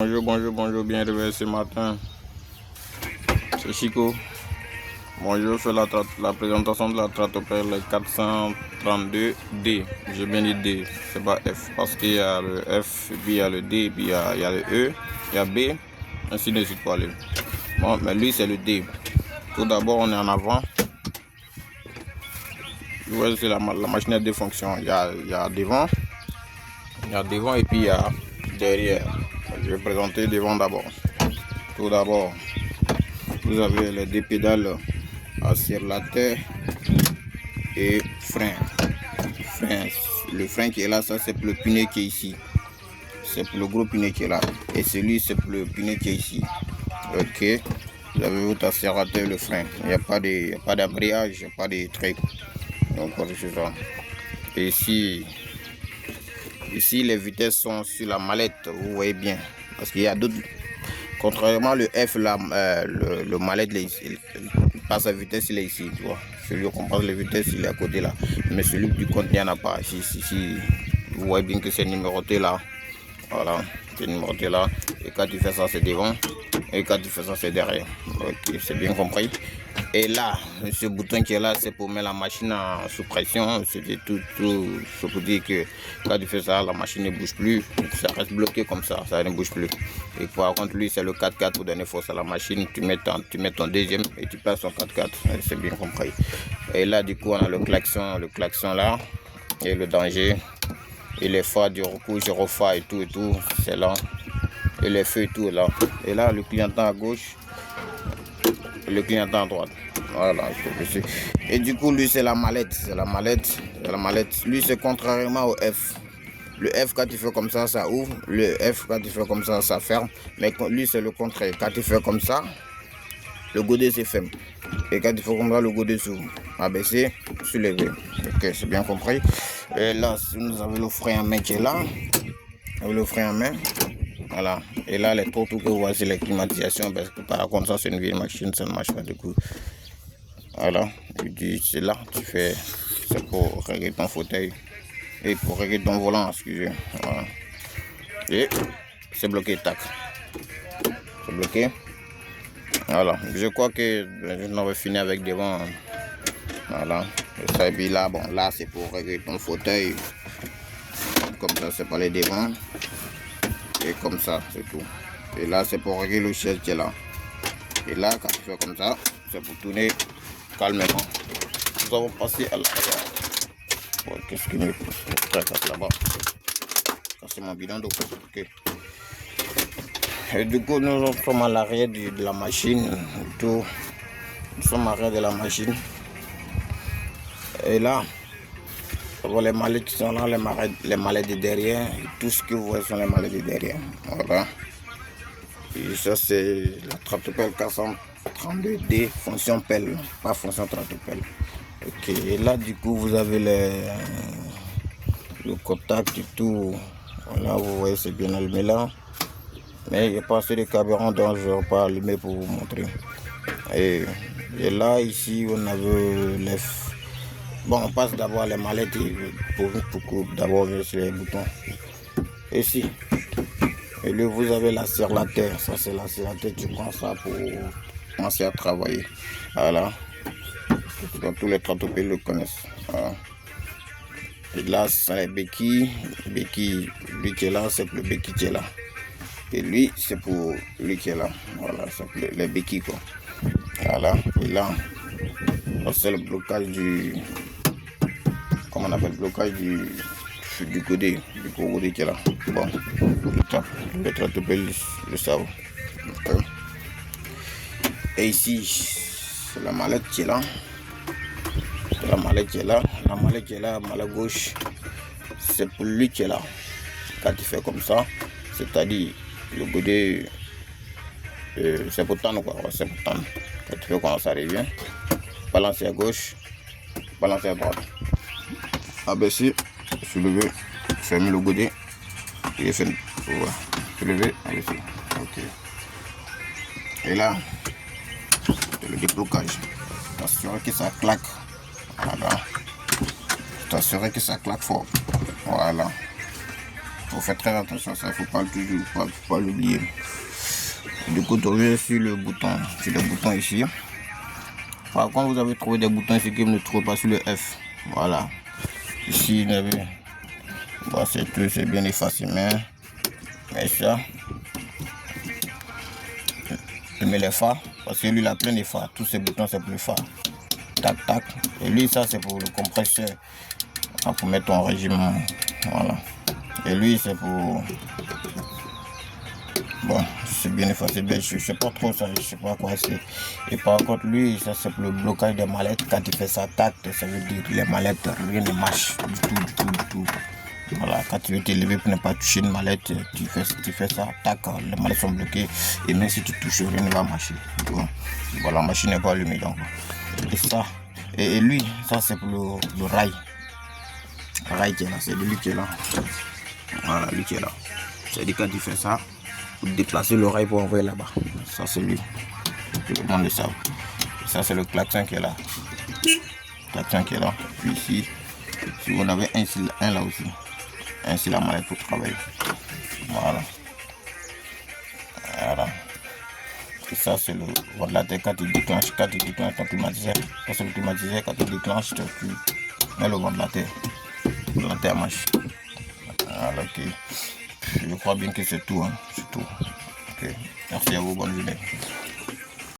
Bonjour, bien réveillé ce matin. C'est Chico. Bonjour, je fais la présentation de la Stratopel 432D. J'ai bien dit D, c'est pas F. Parce qu'il y a le F, puis il y a le D, puis il y a le E, il y a B, ainsi de suite pour aller. Bon, mais lui c'est le D. Tout d'abord, on est en avant. Vous voyez, c'est la machine a deux fonctions. Il y a devant. Il y a devant et puis il y a derrière. Je vais présenter devant d'abord. Tout d'abord, vous avez les deux pédales accélérateur et frein. Le frein qui est là, ça c'est pour le pneu qui est ici. C'est pour le gros pneu qui est là. Et celui c'est pour le pneu qui est ici. Ok. Vous avez votre accélérateur, le frein. Il n'y a pas d'embrayage, il n'y a pas de truc. Donc c'est ça. Et ici les vitesses sont sur la mallette, vous voyez bien. Parce qu'il y a d'autres. Contrairement le F, le mallette, il passe à vitesse, il est ici, tu vois. Celui qu'on passe les vitesses, il est à côté là. Mais celui du compte, il n'y en a pas. Ici, vous voyez bien que c'est numéroté là. Voilà, c'est numéroté là. Et quand tu fais ça, c'est devant. Et quand tu fais ça, c'est derrière. Ok, c'est bien compris. Et là, ce bouton qui est là, c'est pour mettre la machine sous pression. C'était tout pour dire que quand tu fais ça, la machine ne bouge plus. Ça reste bloqué comme ça ne bouge plus. Et par contre, lui, c'est le 4x4 pour donner force à la machine. Tu mets ton deuxième et tu passes ton 4x4. C'est bien compris. Et là, du coup, on a le klaxon là. Et le danger. Et les phares du recours, gyrophare et tout, c'est là. Et les feux et tout là. Et là, le clignotant à gauche. Le clignotant à droite. Voilà. Et du coup, lui, c'est la mallette. Lui, c'est contrairement au F. Le F, quand tu fais comme ça, ça ouvre. Le F, quand tu fais comme ça, ça ferme. Mais lui, c'est le contraire. Quand tu fais comme ça, le godet se ferme. Et quand tu fais comme ça, le godet s'ouvre. Abaisser, soulever. Ok, c'est bien compris. Et là, nous avons le frein à main qui est là. Le frein à main. Voilà. Et là, les trottoirs que vous voyez, c'est la climatisation. Parce que par contre, ça, c'est une vieille machine. Ça ne marche pas du coup. Voilà. C'est là, c'est pour régler ton fauteuil. Et pour régler ton volant, excusez. Voilà. Et c'est bloqué, tac. C'est bloqué. Voilà. Je crois que on va finir avec devant. Voilà. Et puis là, bon, là, c'est pour régler ton fauteuil. Comme ça, c'est pas les devant. Et comme ça, c'est tout. Et là, c'est pour régler le chaise qui est là. Et là, quand tu fais comme ça, c'est pour tourner calmement. Nous avons passé à l'arrière. Ouais, qu'est-ce qu'il me casse là-bas? C'est mon bidon d'eau. Ok. Et du coup, nous sommes à l'arrière de la machine. Nous sommes à l'arrière de la machine. Et là, les mallettes qui sont là, les mallettes de derrière. Tout ce que vous voyez sont les mallettes de derrière. Voilà. Et ça, c'est la Stratopel 432D, fonction pelle, pas fonction Stratopel. Ok. Et là, du coup, vous avez le contact et tout. Là, vous voyez, c'est bien allumé là. Mais il n'y a pas assez de carburant, donc je ne vais pas allumer pour vous montrer. Et là, ici, on avait les... Bon, on passe d'abord les mallettes pour d'abord sur les boutons. Ici. Et là, vous avez l'accélérateur. Ça, c'est l'accélérateur. Tu prends ça pour commencer à travailler. Voilà. Donc, tous les Stratopel le connaissent. Voilà. Et là, ce sont les béquilles. Lui qui est là, c'est pour le béquille qui est là. Et lui, c'est pour lui qui est là. Voilà, c'est pour les béquilles, quoi. Voilà. Et là, c'est le blocage du... Comment on appelle le blocage du godet. Du gros godet qui est là. Bon, le Stratopel le savent. Okay. Et ici, c'est la mallette qui est là. La mallette qui est là, la mallette gauche, c'est pour lui qui est là. Quand tu fais comme ça, c'est-à-dire le godet, c'est pour tendre quoi, c'est pour tendre. Quand tu fais comme ça revient, balancer à gauche, balancer à droite. Abaisser, soulever, fermer le godet, et fermer. Voilà. Soulever, abaisser. Ok. Et là, c'est le déblocage. Attention que ça claque. Voilà. T'assurer que ça claque fort. Voilà. faut faire très attention à ça, il ne faut pas l'oublier. Du coup, tu reviens sur le bouton ici. Par contre, vous avez trouvé des boutons ici que vous ne trouvez pas sur le F. Voilà. Ici, bon, c'est bien effacé, mais ça, je mets les phares, parce que lui, il a plein de phares. Tous ces boutons, c'est pour le phare. Tac, tac. Et lui, ça, c'est pour le compresseur. Pour mettre ton régime. Voilà. Et lui, c'est pour... Bon, c'est bien effacé, mais je sais pas trop ça, je sais pas quoi c'est. Et par contre, lui, ça c'est pour le blocage des mallettes. Quand il fait ça, tac, ça veut dire que les mallettes, rien ne marche du tout. Voilà, quand tu veux t'élever pour ne pas toucher une mallette, tu fais ça, tac, les mallettes sont bloquées. Et même si tu touches, rien ne va marcher. Bon, voilà, la machine n'est pas allumée donc. Et ça, et lui, ça c'est pour le rail. Le rail qui est là, c'est lui qui est là. Voilà, lui qui est là. C'est-à-dire quand tu fais ça, pour déplacer l'oreille pour envoyer là-bas. Ça c'est lui. Tout le monde le sait. Ça c'est le klaxon qui est là. Klaxon qui est là. Puis ici, si vous en avez un là aussi. Ainsi la mallette pour travailler. Voilà. Voilà. Et ça c'est le ventilateur quand tu déclenches ton climatiseur. Ça c'est le climatiseur quand tu déclenches, tu mets le ventilateur. Le ventilateur marche. Voilà, ok. Je crois bien que c'est tout, hein. C'est tout. Ok. Merci à vous, bonne journée.